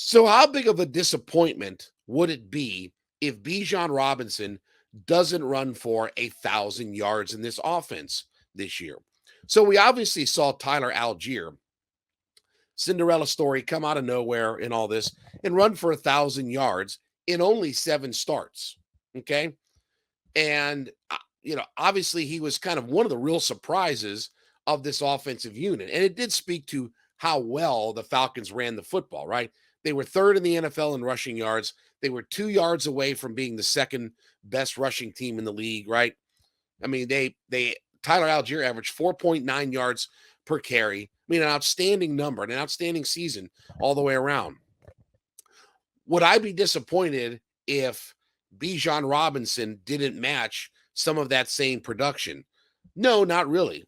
So, how big of a disappointment would it be if Bijan Robinson doesn't run for 1,000 yards in this offense this year? So, we obviously saw Tyler Algier, Cinderella story, come out of nowhere in all this and run for 1,000 yards in only 7 starts. Okay. And, obviously he was kind of one of the real surprises of this offensive unit. And it did speak to how well the Falcons ran the football, right? They were third in the NFL in rushing yards. They were 2 yards away from being the second best rushing team in the league, right? I mean, Tyler Algier averaged 4.9 yards per carry. I mean, an outstanding number, an outstanding season all the way around. Would I be disappointed if Bijan Robinson didn't match some of that same production? No, not really.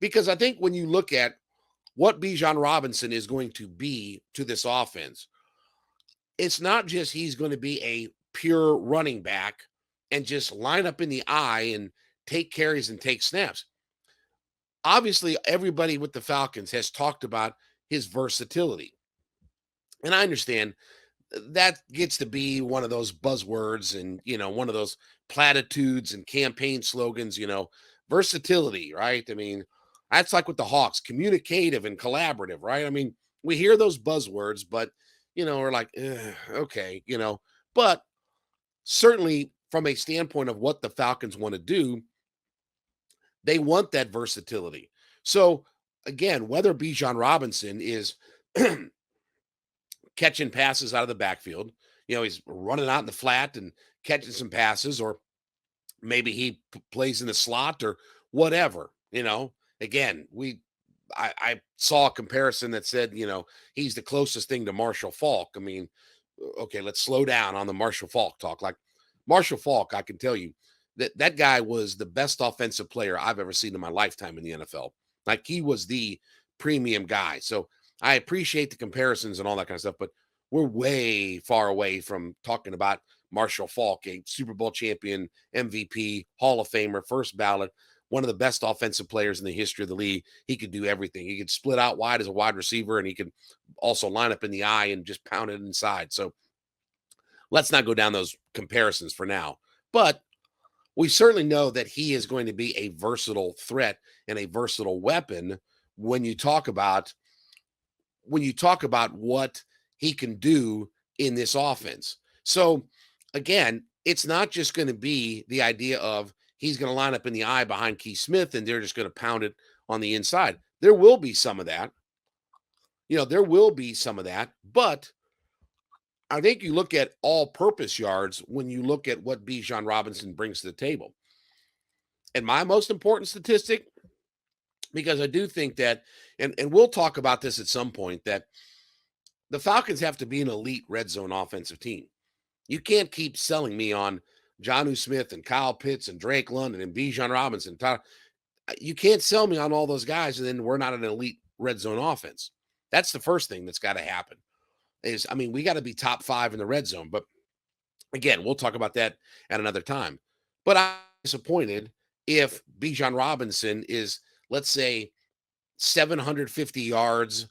Because I think when you look at what Bijan Robinson is going to be to this offense, it's not just he's going to be a pure running back and just line up in the eye and take carries and take snaps. Obviously, everybody with the Falcons has talked about his versatility. And I understand that gets to be one of those buzzwords and, one of those platitudes and campaign slogans, versatility, right? I mean, that's like with the Hawks, communicative and collaborative, right? I mean, we hear those buzzwords, but, we're like, okay, but certainly from a standpoint of what the Falcons want to do, they want that versatility. So again, whether Bijan Robinson is catching passes out of the backfield, he's running out in the flat and catching some passes, or maybe he plays in the slot or whatever, again, I saw a comparison that said, he's the closest thing to Marshall Falk. I mean, okay, let's slow down on the Marshall Falk talk. Like Marshall Falk, I can tell you that guy was the best offensive player I've ever seen in my lifetime in the NFL. Like he was the premium guy. So I appreciate the comparisons and all that kind of stuff, but we're way far away from talking about Marshall Falk, a Super Bowl champion, MVP, Hall of Famer, first ballot, one of the best offensive players in the history of the league. He could do everything. He could split out wide as a wide receiver, and he could also line up in the eye and just pound it inside. So let's not go down those comparisons for now. But we certainly know that he is going to be a versatile threat and a versatile weapon when you talk about what he can do in this offense. So again, it's not just going to be the idea of he's going to line up in the eye behind Keith Smith and they're just going to pound it on the inside. There will be some of that. There will be some of that, but I think you look at all-purpose yards when you look at what Bijan Robinson brings to the table. And my most important statistic, because I do think that, and we'll talk about this at some point, that the Falcons have to be an elite red zone offensive team. You can't keep selling me on Jonnu Smith and Kyle Pitts and Drake London and Bijan Robinson. You can't sell me on all those guys, and then we're not an elite red zone offense. That's the first thing that's got to happen. We got to be top 5 in the red zone. But again, we'll talk about that at another time. But I'm disappointed if Bijan Robinson is, let's say, 750 yards,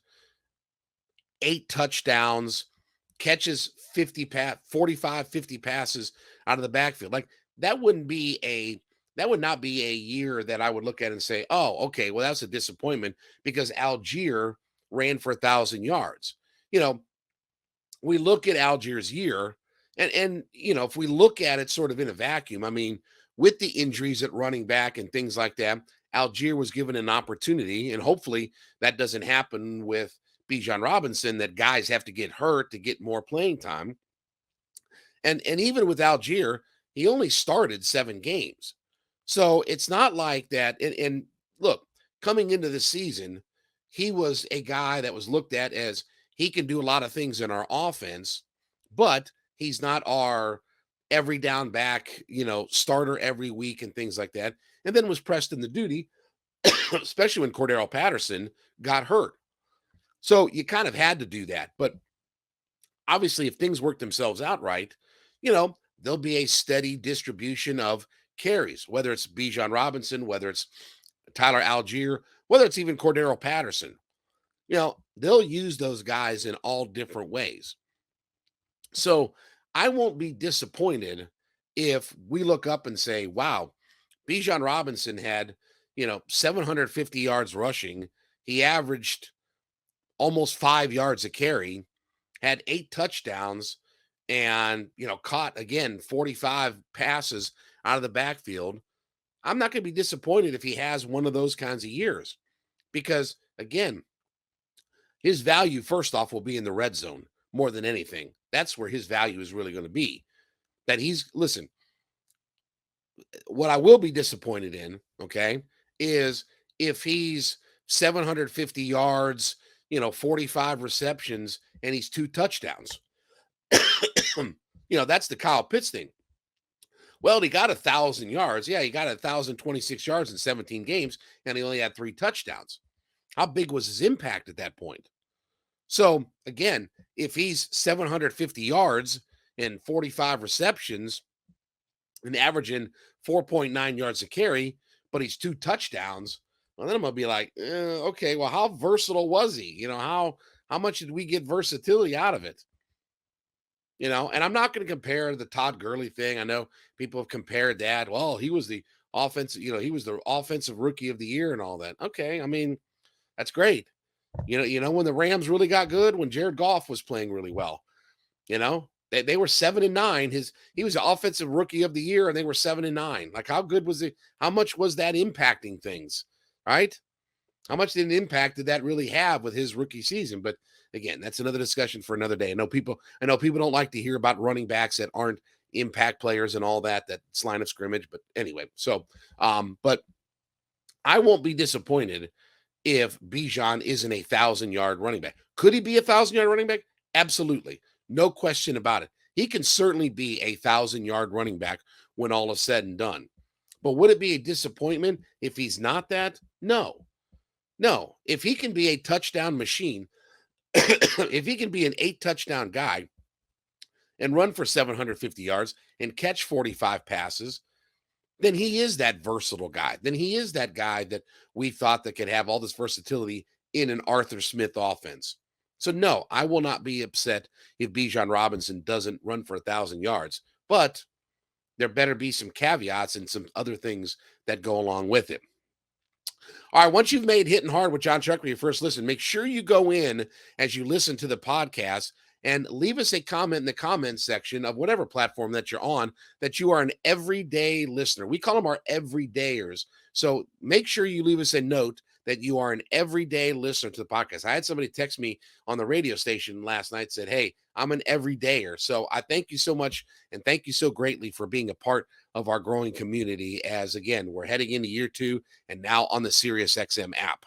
8 touchdowns, catches 45, 50 passes out of the backfield. Like that would not be a year that I would look at and say, oh, okay, well, that's a disappointment because Algier ran for 1,000 yards. We look at Algier's year and if we look at it sort of in a vacuum, I mean, with the injuries at running back and things like that, Algier was given an opportunity, and hopefully that doesn't happen with Bijan Robinson, that guys have to get hurt to get more playing time. And even with Algier, he only started 7 games. So it's not like that. And look, coming into the season, he was a guy that was looked at as he can do a lot of things in our offense, but he's not our every down back, starter every week and things like that. And then was pressed in the duty, especially when Cordero Patterson got hurt. So you kind of had to do that. But obviously, if things work themselves out right, there'll be a steady distribution of carries, whether it's Bijan Robinson, whether it's Tyler Algier, whether it's even Cordero Patterson. they'll use those guys in all different ways. So I won't be disappointed if we look up and say, wow, Bijan Robinson had, 750 yards rushing. He averaged almost 5 yards a carry, had 8 touchdowns, and, caught again 45 passes out of the backfield. I'm not going to be disappointed if he has one of those kinds of years because, again, his value, first off, will be in the red zone more than anything. That's where his value is really going to be. Listen, what I will be disappointed in, okay, is if he's 750 yards, 45 receptions, and he's 2 touchdowns. That's the Kyle Pitts thing. Well, he got 1,000 yards. Yeah, he got 1,026 yards in 17 games, and he only had 3 touchdowns. How big was his impact at that point? So, again, if he's 750 yards and 45 receptions and averaging 4.9 yards a carry, but he's 2 touchdowns, well, then I'm going to be like, okay, well, how versatile was he? How much did we get versatility out of it? And I'm not going to compare the Todd Gurley thing. I know people have compared that. Well, he was the he was the offensive rookie of the year and all that. Okay, I mean, that's great. When the Rams really got good, when Jared Goff was playing really well, they were 7-9. He was the offensive rookie of the year, and they were 7-9. Like, how good was it? How much was that impacting things? Right? How much did an impact did that really have with his rookie season? But again, that's another discussion for another day. I know people don't like to hear about running backs that aren't impact players and all that. That's line of scrimmage. But anyway, so but I won't be disappointed if Bijan isn't 1,000-yard running back. Could he be 1,000-yard running back? Absolutely. No question about it. He can certainly be 1,000-yard running back when all is said and done. But would it be a disappointment if he's not that? No. No. If he can be a touchdown machine, if he can be an 8-touchdown guy and run for 750 yards and catch 45 passes, then he is that versatile guy. Then he is that guy that we thought that could have all this versatility in an Arthur Smith offense. So no, I will not be upset if Bijan Robinson doesn't run for 1,000 yards, but there better be some caveats and some other things that go along with it. All right, once you've made Hitting Hard with Jon Chuckery your first listen, make sure you go in as you listen to the podcast and leave us a comment in the comments section of whatever platform that you're on that you are an everyday listener. We call them our everydayers. So make sure you leave us a note that you are an everyday listener to the podcast. I had somebody text me on the radio station last night, said, hey, I'm an everydayer. So I thank you so much, and thank you so greatly for being a part of our growing community as, again, we're heading into year 2 and now on the SiriusXM app.